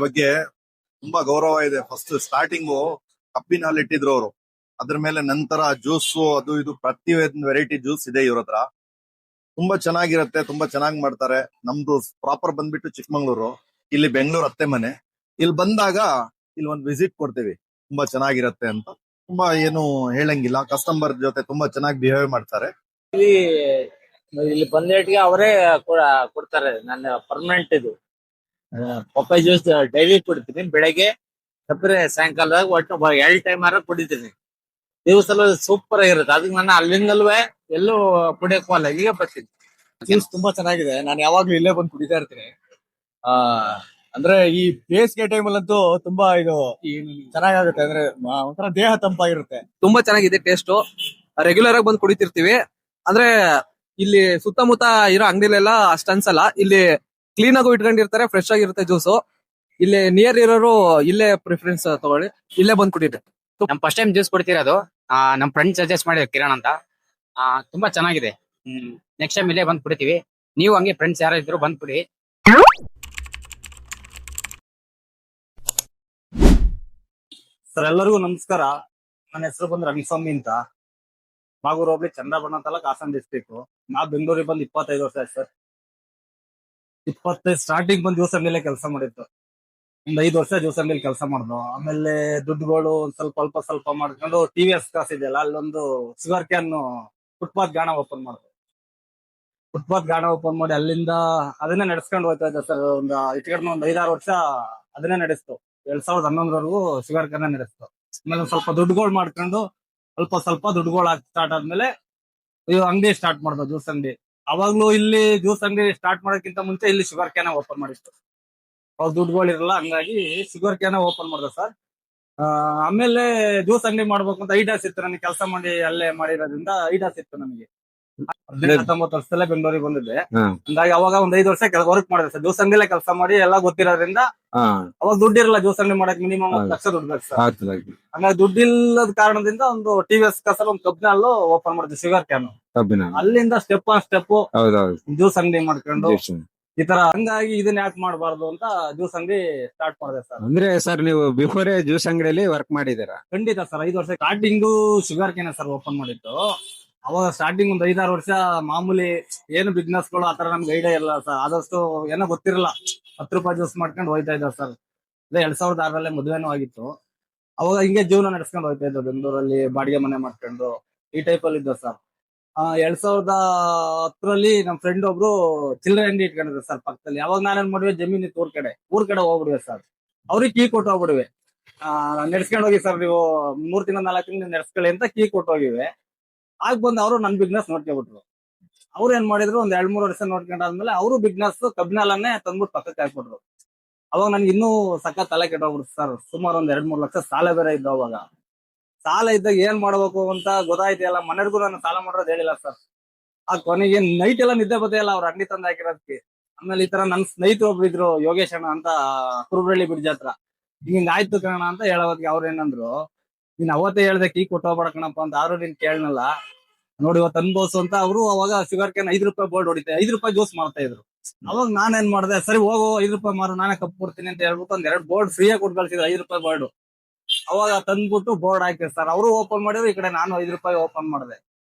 ಬಗ್ಗೆ ತುಂಬಾ ಗೌರವ ಇದೆ. ಫಸ್ಟ್ ಸ್ಟಾರ್ಟಿಂಗು ಕಬ್ಬಿನ ಹಾಲು ಇಟ್ಟಿದ್ರು ಅವರು. ಅದ್ರ ಮೇಲೆ ನಂತರ ಜ್ಯೂಸು ಅದು ಇದು ಪ್ರತಿ ವೆರೈಟಿ ಜ್ಯೂಸ್ ಇದೆ ಇವ್ರ ಹತ್ರ. ತುಂಬಾ ಚೆನ್ನಾಗಿರತ್ತೆ, ತುಂಬಾ ಚೆನ್ನಾಗಿ ಮಾಡ್ತಾರೆ. ನಮ್ದು ಪ್ರಾಪರ್ ಬಂದ್ಬಿಟ್ಟು ಚಿಕ್ಕಮಂಗ್ಳೂರು, ಇಲ್ಲಿ ಬೆಂಗಳೂರು ಅತ್ತೆ ಮನೆ. ಇಲ್ಲಿ ಬಂದಾಗ ಇಲ್ಲಿ ಒಂದು ವಿಸಿಟ್ ಕೊಡ್ತೀವಿ, ತುಂಬಾ ಚೆನ್ನಾಗಿರತ್ತೆ ಅಂತ. ತುಂಬಾ ಏನು ಹೇಳಂಗಿಲ್ಲ, ಕಸ್ಟಮರ್ ಜೊತೆ ತುಂಬಾ ಚೆನ್ನಾಗಿ ಬಿಹೇವ್ ಮಾಡ್ತಾರೆ. ಇಲ್ಲಿ ಇಲ್ಲಿ ಬಂದೇಟ್ಗೆ ಅವರೇ ಕೊಡ್ತಾರೆ. ನನ್ನ ಪರ್ಮನೆಂಟ್ ಇದು ಪಪ್ಪಾಯ ಜ್ಯೂಸ್ ಡೈಲಿ ಕುಡಿತೀನಿ. ಬೆಳಗ್ಗೆ ಸಪ್ಪರೆ ಸಾಯಂಕಾಲದಾಗ ಒಟ್ಟು 2 ಟೈಮ್ ಆರ ಕುಡಿತೀನಿ. ದಿವಸ ಸೂಪರ್ ಆಗಿರುತ್ತೆ. ಅದಕ್ಕೆ ನಾನು ಅಲ್ಲಿಂದಲ್ವೇ ಎಲ್ಲೂ ಕುಡಿಯಕ್ ಹೋಗಲ್ಲ, ಈಗ ಬರ್ತೀನಿ. ಜ್ಯೂಸ್ ತುಂಬಾ ಚೆನ್ನಾಗಿದೆ. ನಾನು ಯಾವಾಗ್ಲೂ ಇಲ್ಲೇ ಬಂದು ಕುಡಿತಾ ಇರ್ತೀನಿ. ಆ ಅಂದ್ರೆ ಈ ಬೇಸಿಗೆ ಟೈಮಲ್ಲಂತೂ ತುಂಬಾ ಇದು ಚೆನ್ನಾಗಾಗುತ್ತೆ. ಅಂದ್ರೆ ಒಂಥರ ದೇಹ ತಂಪಾಗಿರುತ್ತೆ. ತುಂಬಾ ಚೆನ್ನಾಗಿದೆ ಟೇಸ್ಟ್. ರೆಗ್ಯುಲರ್ ಆಗಿ ಬಂದು ಕುಡಿತಿರ್ತೀವಿ. ಅಂದ್ರೆ ಇಲ್ಲಿ ಸುತ್ತಮುತ್ತ ಇರೋ ಅಂಗಡಿಲೆಲ್ಲ ಅಷ್ಟ್ ಅನ್ಸಲ್ಲ. ಇಲ್ಲಿ ಕ್ಲೀನ್ ಆಗು ಇಟ್ಕೊಂಡಿರ್ತಾರೆ, ಫ್ರೆಶ್ ಆಗಿರುತ್ತೆ ಜ್ಯೂಸು. ಇಲ್ಲಿ ನಿಯರ್ ಇರೋರು ಇಲ್ಲೇ ಪ್ರಿಫರೆನ್ಸ್ ತಗೊಳ್ಳಿ, ಇಲ್ಲೇ ಬಂದ್ ಕುಡಿರಿ. ನಮ್ ಫಸ್ಟ್ ಟೈಮ್ ಜ್ಯೂಸ್ ಕುಡಿತಿರೋದು. ನಮ್ ಫ್ರೆಂಡ್ ಸಜೆಸ್ಟ್ ಮಾಡಿದ್ರು, ಕಿರಣ್ ಅಂತ. ತುಂಬಾ ಚೆನ್ನಾಗಿದೆ. ನೆಕ್ಸ್ಟ್ ಟೈಮ್ ಇಲ್ಲೇ ಬಂದ್ ಕುಡಿತೀವಿ. ನೀವು ಹಂಗೆ ಫ್ರೆಂಡ್ಸ್ ಯಾರು ಇದ್ರು ಬಂದ್ ಕುಡಿ. ಸರ್ ಎಲ್ಲರಿಗೂ ನಮಸ್ಕಾರ. ನನ್ನ ಹೆಸರು ಬಂದು ರವಿಸ್ವಾಮಿ ಅಂತ. ಮಾಗೂರು ಹೋಗ್ಲಿ, ಚಂದ್ರಬಣ್ಣ ತಾಲೂಕು, ಹಾಸನ ಡಿಸ್ಟ್ರಿಕ್ಟ್. ನಾ ಬೆಂಗಳೂರಿಗೆ ಬಂದು 25 ವರ್ಷ ಆಯ್ತು ಸರ್. 25 ಸ್ಟಾರ್ಟಿಂಗ್ ಬಂದು ಜ್ಯೂಸ್ ಅಂಗಡಿಯಲ್ಲೇ ಕೆಲಸ ಮಾಡಿತ್ತು. ಒಂದ್ 5 ವರ್ಷ ಜ್ಯೂಸ್ ಅಂಗಡಿಯಲ್ಲಿ ಕೆಲಸ ಮಾಡಿದ್ವು. ಆಮೇಲೆ ದುಡ್ಡುಗಳು ಒಂದ್ ಸ್ವಲ್ಪ ಸ್ವಲ್ಪ ಮಾಡ್ಕೊಂಡು TVS ಕ್ರಾಸ್ ಇದೆಯಲ್ಲ, ಅಲ್ಲೊಂದು ಶುಗರ್ ಕ್ಯಾನ್ ಫುಟ್ಪಾತ್ ಗಾಣ ಓಪನ್ ಮಾಡಿದ್ರು. ಫುಟ್ಪಾತ್ ಗಾಣ ಓಪನ್ ಮಾಡಿ ಅಲ್ಲಿಂದ ಅದನ್ನೇ ನಡೆಸ್ಕೊಂಡು ಹೋಗ್ತಾ ಇದ್ದೆ ಸರ್. ಒಂದು ಇಟ್ಕಡೆ ಒಂದು 5-6 ವರ್ಷ ಅದನ್ನೇ ನಡೆಸ್ತು. 2011 ಶುಗರ್ ಕ್ಯಾನ್ ನಡೆಸ್ತು. ಆಮೇಲೆ ಒಂದ್ ಸ್ವಲ್ಪ ದುಡ್ಡುಗಳು ಮಾಡ್ಕೊಂಡು ಸ್ವಲ್ಪ ದುಡ್ಡುಗಳು ಸ್ಟಾರ್ಟ್ ಆದ್ಮೇಲೆ ಅಂಗಡಿ ಸ್ಟಾರ್ಟ್ ಮಾಡ್ದು, ಜ್ಯೂಸ್ ಅಂಗಡಿ. ಅವಾಗ್ಲೂ ಇಲ್ಲಿ ಜ್ಯೂಸ್ ಅಂಗಡಿ ಸ್ಟಾರ್ಟ್ ಮಾಡೋಕ್ಕಿಂತ ಮುಂಚೆ ಇಲ್ಲಿ ಶುಗರ್ ಕ್ಯಾನ್ ಓಪನ್ ಮಾಡಿತ್ತು. ಅವಾಗ ದುಡ್ಡುಗಳು ಇರಲ್ಲ, ಹಂಗಾಗಿ ಶುಗರ್ ಕ್ಯಾನ್ ಓಪನ್ ಮಾಡ್ದೆ ಸರ್. ಆಮೇಲೆ ಜ್ಯೂಸ್ ಅಂಗಡಿ ಮಾಡ್ಬೇಕು ಅಂತ ಐಡಿಯಾಸ್ ಇತ್ತು ನನಗೆ. ಕೆಲಸ ಮಾಡಿ ಅಲ್ಲೇ ಮಾಡಿರೋದ್ರಿಂದ ಐಡಿಯಾಸ್ ಇತ್ತು ನನಗೆ. 19 ವರ್ಷದಲ್ಲೇ ಬೆಂಗಳೂರಿಗೆ ಬಂದಿದ್ದೆ. ಹಂಗಾಗಿ ಅವಾಗ ಒಂದ್ 5 ವರ್ಷ ವರ್ಕ್ ಮಾಡಿದೆ ಸರ್. ಜ್ಯೂಸ್ ಅಂಗಡಿಯಲ್ಲೇ ಕೆಲಸ ಮಾಡಿ ಎಲ್ಲ ಗೊತ್ತಿರೋದ್ರಿಂದ ಅವಾಗ ದುಡ್ಡಿರಲ್ಲ. ಜ್ಯೂಸ್ ಅಂಗಡಿ ಮಾಡಕ್ ಮಿನಿಮಮ್ 1 ಲಕ್ಷ ದುಡ್ಡು ಬೇಕು ಸರ್. ಹಂಗಾಗಿ ದುಡ್ಡಿಲ್ಲದ ಕಾರಣದಿಂದ ಒಂದು TVS ಕಸಲ್ ಒಂದು ಕಬ್ಬಿನಲ್ಲೂ ಓಪನ್ ಮಾಡಿದ್ವಿ, ಶುಗರ್ ಕ್ಯಾನ್. ಅಲ್ಲಿಂದ ಸ್ಟೆಪ್ ಆನ್ ಸ್ಟೆಪ್ ಜ್ಯೂಸ್ ಅಂಗಡಿ ಮಾಡ್ಕೊಂಡು ಈ ತರ. ಹಂಗಾಗಿ ಇದನ್ನ ಯಾಕೆ ಮಾಡಬಾರ್ದು ಅಂತ ಜ್ಯೂಸ್ ಅಂಗಡಿ ಸ್ಟಾರ್ಟ್ ಮಾಡಿದೆ ಸರ್. ಅಂದ್ರೆ ಸರ್ ನೀವು ಬಿಫೋರ್ ಜ್ಯೂಸ್ ಅಂಗಡಿಯಲ್ಲಿ ವರ್ಕ್ ಮಾಡಿದೀರಾ? ಖಂಡಿತ ಸರ್. 5 ವರ್ಷ starting sugar can sir open ಮಾಡಿತ್ತು. ಅವಾಗ ಸ್ಟಾರ್ಟಿಂಗ್ ಒಂದು 5-6 ವರ್ಷ ಮಾಮೂಲಿ ಏನು ಬಿಸ್ನೆಸ್ ಗಳು ಆತರ ನಮ್ಗೆ ಐಡಿಯಾ ಇಲ್ಲ ಸರ್. ಆದಷ್ಟು ಏನೋ ಗೊತ್ತಿರಲ್ಲ. 10 ರೂಪಾಯಿ ಜ್ಯೂಸ್ ಮಾಡ್ಕೊಂಡು ಹೋಯ್ತಾ ಇದ್ದ ಸರ್. ಅದೇ 2006 ಮದುವೆನೂ ಆಗಿತ್ತು. ಅವಾಗ ಹಿಂಗೆ ಜೀವನ ನಡೆಸ್ಕೊಂಡು ಹೋಯ್ತಾ ಇದ್ದ ಬೆಂಗಳೂರಲ್ಲಿ, ಬಾಡಿಗೆ ಮನೆ ಮಾಡ್ಕೊಂಡು ಈ ಟೈಪ್ ಅಲ್ಲಿ ಇದ್ದ ಸರ್. 2010 ನಮ್ ಫ್ರೆಂಡ್ ಒಬ್ರು ಚಿಲ್ಲರೆ ಅಂಗಡಿ ಇಟ್ಕೊಂಡಿದ್ರು ಸರ್ ಪಕ್ಕದಲ್ಲಿ. ಅವಾಗ ನಾನೇನ್ ಮಾಡಿವೆ, ಜಮೀನ್ ಇತ್ತು ಊರ್ ಕಡೆ ಹೋಗ್ಬಿಡುವೆ ಸರ್. ಅವ್ರಿಗೆ ಕೀ ಕೊಟ್ಟು ಹೋಗ್ಬಿಡುವೆ. ನಡೆಸ್ಕೊಂಡು ಹೋಗಿ ಸರ್, ನೀವು 3 ತಿಂಗಳು 4 ತಿಂಗಳು ನಡೆಸ್ಕೊಳ್ಳಿ ಅಂತ ಕೀ ಕೊಟ್ಟು ಹೋಗಿವೆ. ಆಗ ಬಂದು ಅವರು ನನ್ ಬಿಸ್ನೆಸ್ ನೋಡ್ಕೊಬಿಟ್ರು. ಅವ್ರು ಏನ್ ಮಾಡಿದ್ರು, ಒಂದ್ 2-3 ವರ್ಷ ನೋಡ್ಕೊಂಡಾದ್ಮೇಲೆ ಅವರು ಬಿಸ್ನೆಸ್ ಕಬ್ಬಿನಲ್ಲೇ ತಂದ್ಬಿಟ್ಟು ಪಕ್ಕಕ್ಕೆ ಹಾಕ್ಬಿಟ್ರು. ಅವಾಗ ನನ್ಗೆ ಇನ್ನೂ ಸಖತ್ ತಲೆ ಕೆಟ್ಟೋಗ್ಬಿಡ್ತು ಸರ್. ಸುಮಾರು ಒಂದ್ 2-3 ಲಕ್ಷ ಸಾಲ ಬೇರೆ ಇದ್ದು. ಅವಾಗ ಸಾಲ ಇದ್ದಾಗ ಏನ್ ಮಾಡ್ಬೇಕು ಅಂತ ಗೊತ್ತಾಯ್ತಿಲ್ಲ. ಮನೆಯವ್ರಿಗೂ ನಾನು ಸಾಲ ಮಾಡೋದು ಹೇಳಿಲ್ಲ ಸರ್. ಆ ಕೊನೆಗೆ ನೈಟ್ ಎಲ್ಲ ನಿದ್ದೆ ಬದೆಯಲ್ಲ ಅವ್ರ ಅಂಗಡಿ ತಂದು ಹಾಕಿರೋದಕ್ಕೆ. ಆಮೇಲೆ ಈ ತರ ನನ್ ಸ್ನೇಹಿತರು ಒಬ್ರು ಇದ್ರು, ಯೋಗೇಶ್ ಅಣ್ಣ ಅಂತ, ಕುರುಬ್ರಳ್ಳಿ ಬ್ರಿಡ್ಜ್ ಹತ್ರ. ಹಿಂಗ ಆಯ್ತು ಕಣ ಅಂತ ಹೇಳೋದಕ್ಕೆ ಅವ್ರ ಏನಂದ್ರು, ನೀನ್ ಅವತ್ತೇ ಹೇಳ್ದೆ ಕೀ ಕೊಟ್ಟು ಹೋಗ್ಬೇಡ ಕಣಪ್ಪ ಅಂತ. ಆದ್ರೂ ನೀನ್ ಕೇಳನಲ್ಲ, ನೋಡಿ ಇವತ್ತು ಅನ್ಭವ್ಸು ಅಂತ. ಅವರು ಅವಾಗ ಶುಗರ್ ಕ್ಯಾನ್ 5 ರೂಪಾಯಿ ಬೋರ್ಡ್ ಹೊಡಿತೆ, 5 ರೂಪಾಯಿ ಜ್ಯೂಸ್ ಮಾಡ್ತಾ ಇದ್ರು. ಅವಾಗ ನಾನೇನ್ ಮಾಡ್ದೆ, ಸರಿ ಹೋಗು 5 ರೂಪಾಯಿ ಮಾರು, ನಾನೇ ಕಪ್ ಕೊಡ್ತೀನಿ ಅಂತ ಹೇಳ್ಬಿಟ್ಟು ಒಂದ್ 2 ಬೋರ್ಡ್ ಫ್ರೀಯಾಗಿ ಕೊಟ್ಟು ಕಳ್ಸಿದ್ರು, 5 ರೂಪಾಯಿ ಬೋರ್ಡ್. ಅವಾಗ ತಂದ್ಬಿಟ್ಟು ಬೋರ್ಡ್ ಹಾಕಿ ಸರ್. ಅವರು ಓಪನ್ ಮಾಡಿದ್ರು, ಈ ಕಡೆ ನಾನು 5 ರೂಪಾಯಿ ಓಪನ್ ಮಾಡಿದೆ.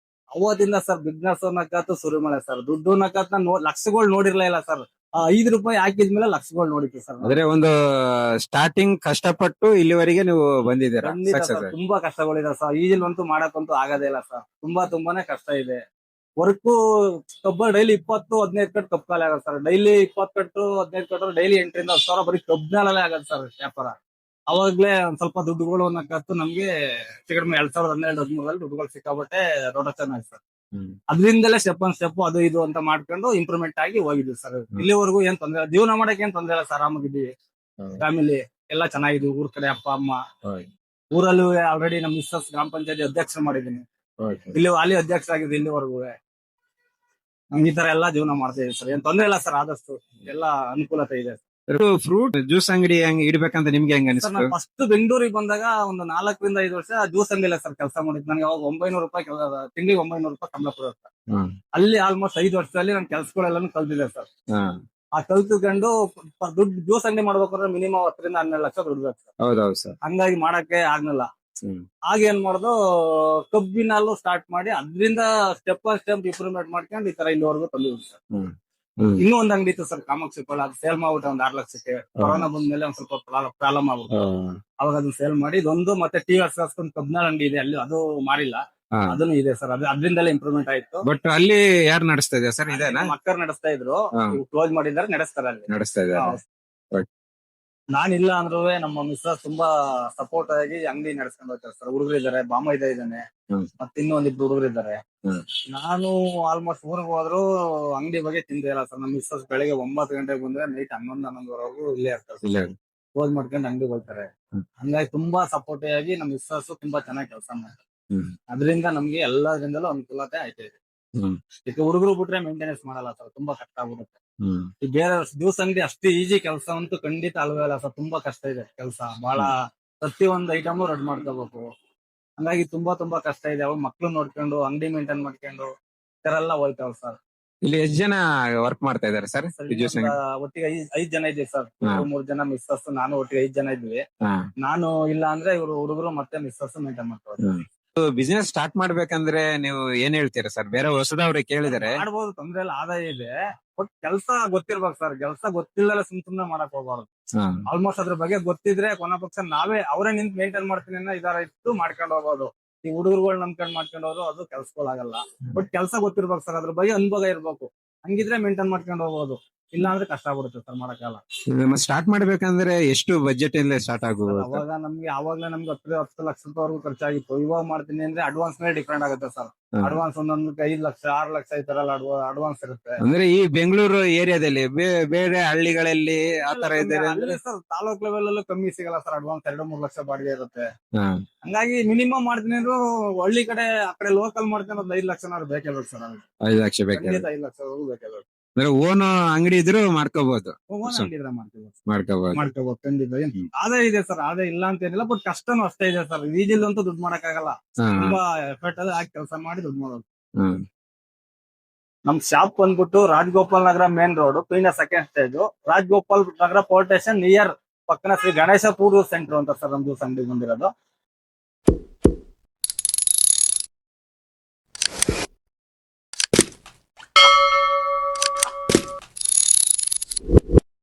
ಅವತ್ತಿಂದ ಸರ್ ಬಿಸ್ನೆಸ್ ನಕ್ಕತ್ತು ಸುರಿಮಳೆ ಸರ್. ದುಡ್ಡು ನಕ್ಕತ್ ಲಕ್ಷಗಳು ನೋಡಿರ್ಲಿಲ್ಲ ಸರ್. 5 ರೂಪಾಯಿ ಹಾಕಿದ್ಮೇಲೆ ಲಕ್ಷಗಳು ನೋಡಿದ್ವಿ ಸರ್. ಅಂದ್ರೆ ಒಂದು ಸ್ಟಾರ್ಟಿಂಗ್ ಕಷ್ಟಪಟ್ಟು ಇಲ್ಲಿವರೆಗೆ ನೀವು ಬಂದಿದ್ದೀರಾ? ತುಂಬಾ ಕಷ್ಟಗಳಿದೆ ಸರ್. ಈಜಿಲಂತೂ ಮಾಡಕ್ಕಂತೂ ಆಗೋದೇ ಇಲ್ಲ ಸರ್. ತುಂಬಾನೇ ಕಷ್ಟ ಇದೆ. ವರ್ಕು ಕಬ್ಬ ಡೈಲಿ 20-15 ಕಟ್ಟು ಕಬ್ಬು ಕಾಲ ಆಗತ್ತೆ ಸರ್. ಡೈಲಿ 20 ಕಟ್ಟು 15 ಕಟ್ಟು ಡೈಲಿ 8ರಿಂದ 10 ಸಾವಿರ ಬರೀ ಕಬ್ಬಿನಲ್ಲೇ ಆಗತ್ತೆ ಸರ್ ವ್ಯಾಪಾರ. ಅವಾಗ್ಲೇ ಒಂದ್ ಸ್ವಲ್ಪ ದುಡ್ಡುಗಳು ನಕ್ಕತ್ತು ನಮ್ಗೆ. 2012-13 ದುಡ್ಡುಗಳು ಸಿಕ್ಕಾಬಟ್ಟೆ ರೊಟೇಷನ್ ಆಯ್ತು ಸರ್. ಅದ್ರಿಂದಲೇ ಸ್ಟೆಪ್ ಆನ್ ಸ್ಟೆಪ್ ಅದು ಇದು ಅಂತ ಮಾಡ್ಕೊಂಡು ಇಂಪ್ರೂವ್ಮೆಂಟ್ ಆಗಿ ಹೋಗಿದ್ವಿ ಸರ್. ಇಲ್ಲಿವರೆಗೂ ಏನ್ ತೊಂದ್ರೆ, ಜೀವನ ಮಾಡಕ್ ಏನ್ ತೊಂದ್ರೆ ಇಲ್ಲ ಸರ್. ಆರಾಮಾಗಿದ್ದೀವಿ, ಫ್ಯಾಮಿಲಿ ಎಲ್ಲ ಚೆನ್ನಾಗಿದ್ವಿ. ಊರ್ ಕಡೆ ಅಪ್ಪ ಅಮ್ಮ, ಊರಲ್ಲೂ ಆಲ್ರೆಡಿ ನಮ್ ಮಿಸ್ಸಸ್ ಗ್ರಾಮ ಪಂಚಾಯತಿ ಅಧ್ಯಕ್ಷ ಮಾಡಿದೀನಿ. ಇಲ್ಲಿ ಅಲ್ಲಿ ಅಧ್ಯಕ್ಷ ಆಗಿದ್ವಿ ಇಲ್ಲಿವರೆಗೂ. ಈ ತರ ಎಲ್ಲಾ ಜೀವನ ಮಾಡ್ತಾ ಇದೀವಿ ಸರ್. ಏನ್ ತೊಂದ್ರೆ ಇಲ್ಲ ಸರ್. ಆದಷ್ಟು ಎಲ್ಲಾ ಅನುಕೂಲತೆ ಇದೆ. ಫ್ರೂಟ್ ಜ್ಯೂಸ್ ಅಂಗಡಿ ಹೆಂಗ್ ಇಡ್ಬೇಕಂತ ನಿಮ್ಗೆ ಹೆಂಗ ಅನಿಸ್ತು? ಫಸ್ಟ್ ಬೆಂಗಳೂರಿಗೆ ಬಂದಾಗ ಒಂದು 4-5 ವರ್ಷ ಜ್ಯೂಸ್ ಅಂಗಡಿಲ್ಲ ಸರ್ ಕೆಲಸ ಮಾಡಿದ್. ನನಗೆ ಅವಾಗ 900 ರೂಪಾಯಿ ತಿಂಗಳಿಗೆ 900 ರೂಪಾಯಿ ಸಂಬಳ ಕೊಡೋದು ಸರ್. ಅಲ್ಲಿ ಆಲ್ಮೋಸ್ಟ್ 5 ವರ್ಷದಲ್ಲಿ ನನ್ನ ಕೆಲ್ಸಗಳೆಲ್ಲಾನು ಕಲ್ತಿದೆ ಸರ್. ಆ ಕಲ್ತ್ಕೊಂಡು ದುಡ್ಡು ಜ್ಯೂಸ್ ಅಂಗಡಿ ಮಾಡ್ಬೇಕಾದ್ರೆ ಮಿನಿಮಮ್ 10 ರಿಂದ 12 ಲಕ್ಷ ದುಡ್ಡು ಬೇಕು ಸರ್. ಹೌದೌದು ಸರ್. ಹಂಗಾಗಿ ಮಾಡಕ್ಕೆ ಆಗ್ಲಿಲ್ಲ. ಹ್ಮ್. ಆಗ ಏನ್ ಮಾಡ್ದು, ಕಬ್ಬಿನಲ್ಲೂ ಸ್ಟಾರ್ಟ್ ಮಾಡಿ ಅದ್ರಿಂದ ಸ್ಟೆಪ್ ಬೈ ಸ್ಟೆಪ್ ಇಂಪ್ರೂವ್ಮೆಂಟ್ ಮಾಡ್ಕೊಂಡು ಈ ತರ ಇಲ್ಲಿವರೆಗೂ ತಂದಿದ್ದೀವಿ ಸರ್. ಹ್ಮ್. ಹ್ಮ್. ಇನ್ನೂ ಒಂದ್ ಅಂಗಡಿ ಇತ್ತು ಸರ್ ಕಾಮಾಕ್ಷಿ ಪಳ್ಳ, ಅದು ಸೇಲ್ ಮಾಡ್ಬಿಟ್ಟೆ ಒಂದ್ 6 ಲಕ್ಷಕ್ಕೆ. ಕೊರೋನಾ ಬಂದ್ಮೇಲೆ ಒಂದ್ ಸ್ವಲ್ಪ ಪ್ರಾಬ್ಲಮ್ ಆಗ್ಬಿಟ್ಟು ಅವಾಗ ಅದನ್ನ ಸೇಲ್ ಮಾಡಿ ಇದೊಂದು, ಮತ್ತೆ ಟಿ ಆರ್ ಒಂದು ಕಬ್ನಾಳ್ ಅಂಗಡಿ ಇದೆ ಅಲ್ಲಿ, ಅದು ಮಾರಿಲ್ಲ. ಹಾ. ಅದನ್ನು ಇದೆ ಸರ್. ಅದ್ರಿಂದಲೇ ಇಂಪ್ರೂವ್ಮೆಂಟ್ ಆಯ್ತು. ಬಟ್ ಅಲ್ಲಿ ಯಾರು ನಡೆಸ್ತಾ ಇದೆ ಸರ್? ಇದೇನಾ ನಮ್ಮ ಅಕ್ಕರ್ ನಡೆಸ್ತಾ ಇದ್ರು, ಹಾ. ಕ್ಲೋಸ್ ಮಾಡಿದ್ದಾರೆ, ನಡೆಸ್ತಾರೆ ಅಲ್ಲಿ. ನಡೆಸ್ತಾ ಇದ್ದಾರೆ? ನಾನಿಲ್ಲ ಅಂದ್ರೂ ನಮ್ಮ ಮಿಸ್ಸಸ್ ತುಂಬಾ ಸಪೋರ್ಟ್ ಆಗಿ ಅಂಗಡಿ ನಡೆಸ್ಕೊಂಡು ಹೋಗ್ತಾರೆ ಸರ್. ಹುಡುಗರು ಇದಾರೆ, ಬಾಮೈದ ಇದ್ದಾನೆ, ಹ್ಮ್. ಮತ್ತೆ ಇನ್ನೊಂದಿಬ್ರು ಹುಡುಗರು ಇದ್ದಾರೆ. ಹ್ಮ್. ನಾನು ಆಲ್ಮೋಸ್ಟ್ ಊರಿಗೆ ಹೋದ್ರು ಅಂಗಡಿ ಬಗ್ಗೆ ಚಿಂತೆ ಇಲ್ಲ ಸರ್. ನಮ್ಮ ಮಿಸ್ಸಸ್ ಬೆಳಿಗ್ಗೆ 9 ಗಂಟೆಗೆ ಬಂದ್ರೆ ನೈಟ್ 11-11ವರೆಗೂ ಇಲ್ಲೇ ಇರ್ತಾರೆ. ಇಲ್ಲ. ಕ್ಲೋಸ್ ಮಾಡ್ಕೊಂಡು ಅಂಗಡಿ ಹೋಗ್ತಾರೆ. ಹ್ಮ್. ಹಂಗಾಗಿ ತುಂಬಾ ಸಪೋರ್ಟಿವ್ ಆಗಿ ನಮ್ಮ ಮಿಸ್ಸಸ್ ತುಂಬಾ ಚೆನ್ನಾಗಿ ಕೆಲಸ ಮಾಡ್ತಾರೆ. ಹ್ಮ್. ಅದರಿಂದ ನಮ್ಗೆ ಎಲ್ಲದ್ರಿಂದಲೂ ಅನುಕೂಲತೆ ಆಯ್ತು. ಹ್ಮ್. ಈಗ ಹುಡುಗರು ಬಿಟ್ರೆ ಮೇಂಟೆನೆನ್ಸ್ ಮಾಡಲ್ಲ ಸರ್, ತುಂಬಾ ಕಷ್ಟ ಆಗ್ಬಿಡುತ್ತೆ. ಹ್ಮ್. ಈ ಬೇರೆ ದಿವಸ ಅಂಗಡಿ ಅಷ್ಟು ಈಜಿ ಕೆಲಸ ಅಂತೂ ಖಂಡಿತ ಅಲ್ವೇ ಅಲ್ಲ ಸರ್. ತುಂಬಾ ಕಷ್ಟ ಇದೆ ಕೆಲಸ, ಬಹಳ ಪ್ರತಿಯೊಂದು ಐಟಮ್ ರೆಡ್ ಮಾಡ್ಕೋಬೇಕು. ಹಂಗಾಗಿ ತುಂಬಾ ಕಷ್ಟ ಇದೆ. ಅವಾಗ ಮಕ್ಳು ನೋಡ್ಕೊಂಡು ಅಂಗಡಿ ಮೇಂಟೈನ್ ಮಾಡ್ಕೊಂಡು ಈ ತರ ಎಲ್ಲ ಹೋಯ್ತಾವ್ ಸರ್. ಇಲ್ಲಿ ಎಷ್ಟು ಜನ ವರ್ಕ್ ಮಾಡ್ತಾ ಇದಾರೆ ಸರ್? ಒಟ್ಟಿಗೆ 5 ಜನ ಇದ್ದೀವಿ ಸರ್. ಹಾ. 3 ಜನ ಮಿಸ್ಸಸ್, ನಾನು ಒಟ್ಟಿಗೆ 5 ಜನ ಇದ್ವಿ. ಹಾ. ನಾನು ಇಲ್ಲ ಅಂದ್ರೆ ಇವರು ಹುಡುಗರು ಮತ್ತೆ ಮಿಸ್ಸಸ್ ಮೇಂಟೈನ್ ಮಾಡ್ತಾರೆ. ಬಿಸ್ನೆಸ್ ಸ್ಟಾರ್ಟ್ ಮಾಡ್ಬೇಕಂದ್ರೆ ನೀವು ಏನ್ ಹೇಳ್ತೀರಾ ಸರ್? ಬೇರೆ ಹೊಸದವ್ರಿಗೆ ಕೇಳಿದಾರೆ ಮಾಡ್ಬೋದು, ತೊಂದ್ರೆ ಇಲ್ಲ, ಆದಾಯ ಇದೆ. ಬಟ್ ಕೆಲಸ ಗೊತ್ತಿರ್ಬೇಕು ಸರ್. ಕೆಲಸ ಗೊತ್ತಿಲ್ಲದೆ ಸುಮ್ನೆ ಮಾಡಕ್ ಹೋಗ್ಬಾರ್ದು. ಆಲ್ಮೋಸ್ಟ್ ಅದ್ರ ಬಗ್ಗೆ ಗೊತ್ತಿದ್ರೆ ಕೊನೆ ಪಕ್ಷ ನಾವೇ ಅವರೇ ನಿಂತ್ ಮೇಂಟೈನ್ ಮಾಡ್ತೀನಿ ಅನ್ನೋ ಇದಾರ ಇಟ್ಟು ಮಾಡ್ಕೊಂಡು ಹೋಗ್ಬೋದು. ಈ ಹುಡುಗರುಗಳು ನಂಬ್ಕೊಂಡ್ ಮಾಡ್ಕೊಂಡು ಹೋದ್ರು ಅದು ಕೆಲ್ಸಗಳಾಗಲ್ಲ. ಬಟ್ ಕೆಲಸ ಗೊತ್ತಿರ್ಬೇಕು ಸರ್, ಅದ್ರ ಬಗ್ಗೆ ಅನುಭವ ಇರ್ಬೇಕು. ಹಂಗಿದ್ರೆ ಮೇಂಟೈನ್ ಮಾಡ್ಕೊಂಡು ಹೋಗ್ಬೋದು. ಇಲ್ಲ ಅಂದ್ರೆ ಕಷ್ಟ ಆಗ್ಬಿಡುತ್ತೆ ಸರ್, ಮಾಡಕ್ಕಾಗಲ್ಲ. ಸ್ಟಾರ್ಟ್ ಮಾಡ್ಬೇಕಂದ್ರೆ ಎಷ್ಟು ಬಜೆಟ್ ಇಂದ ಸ್ಟಾರ್ಟ್ ಆಗ್ಬೋದು? ಆವಾಗ್ಲೇ ನಮ್ಗೆ 10 ಲಕ್ಷ ರೂಪಾಯಿವರೆಗೂ ಖರ್ಚಾಗಿತ್ತು. ಇವಾಗ ಮಾಡ್ತೀನಿ ಅಂದ್ರೆ ಅಡ್ವಾನ್ಸ್ ಮೇಲೆ ಡಿಪೆಂಡ್ ಆಗುತ್ತೆ ಸರ್. ಅಡ್ವಾನ್ಸ್ ಒಂದೊಂದು 5 ಲಕ್ಷ 6 ಲಕ್ಷ ಈ ತರ ಎಲ್ಲ ಅಡ್ವಾನ್ಸ್ ಇರುತ್ತೆ. ಅಂದ್ರೆ ಈ ಬೆಂಗಳೂರು ಏರಿಯಾದಲ್ಲಿ ಬೇರೆ ಹಳ್ಳಿಗಳಲ್ಲಿ ಆತರ ಇದ್ದಾರೆ ಅಂದ್ರೆ ಸರ್ ತಾಲೂಕ್ ಲೆವೆಲ್ ಅಲ್ಲೂ ಕಮ್ಮಿ ಸಿಗಲ್ಲ ಸರ್. ಅಡ್ವಾನ್ಸ್ 2-3 ಲಕ್ಷ ಬಾಡಿಗೆ ಇರುತ್ತೆ. ಹಂಗಾಗಿ ಮಿನಿಮಮ್ ಮಾಡ್ತೀನಿ ಅಂದ್ರೆ ಹಳ್ಳಿ ಕಡೆ ಆ ಕಡೆ ಲೋಕಲ್ ಮಾಡ್ತೀನಿ 5 ಲಕ್ಷನಾದ್ರು ಬೇಕೇ ಬೇಕು ಸರ್. 5 ಲಕ್ಷ ಬೇಕು. 5 ಲಕ್ಷವರೆಗೂ ಬೇಕೇ ಬೇಕು. ಅಂದ್ರೆ ಓನ್ ಅಂಗಡಿ ಇದ್ರು ಮಾಡ್ಕೋಬಹುದು. ಮಾಡ್ಕೋಬಹುದು ಖಂಡಿತ. ಆದಾಯ ಇದೆ ಸರ್, ಆದಾಯ ಇಲ್ಲ ಅಂತ ಏನಿಲ್ಲ. ಬಟ್ ಕಷ್ಟನೂ ಅಷ್ಟೇ ಇದೆ ಸರ್. ಈಜಿಲ್ಲಂತೂ ದುಡ್ಡು ಮಾಡಕ್ಕಾಗಲ್ಲ. ತುಂಬಾ ಎಫರ್ಟ್ ಅಲ್ಲಿ ಹಾಕಿ ಕೆಲಸ ಮಾಡಿ ದುಡ್ಡು ಮಾಡೋದು. ನಮ್ ಶಾಪ್ ಬಂದ್ಬಿಟ್ಟು Rajagopal Nagar main road, Peenya second stage, Rajagopal Nagar port station near ಪಕ್ಕನ ಶ್ರೀ ಗಣೇಶ ಫುಡ್ ಸೆಂಟರ್ ಅಂತ ಸರ್ ನಮ್ದು ಅಂಗಡಿ ಬಂದಿರೋದು.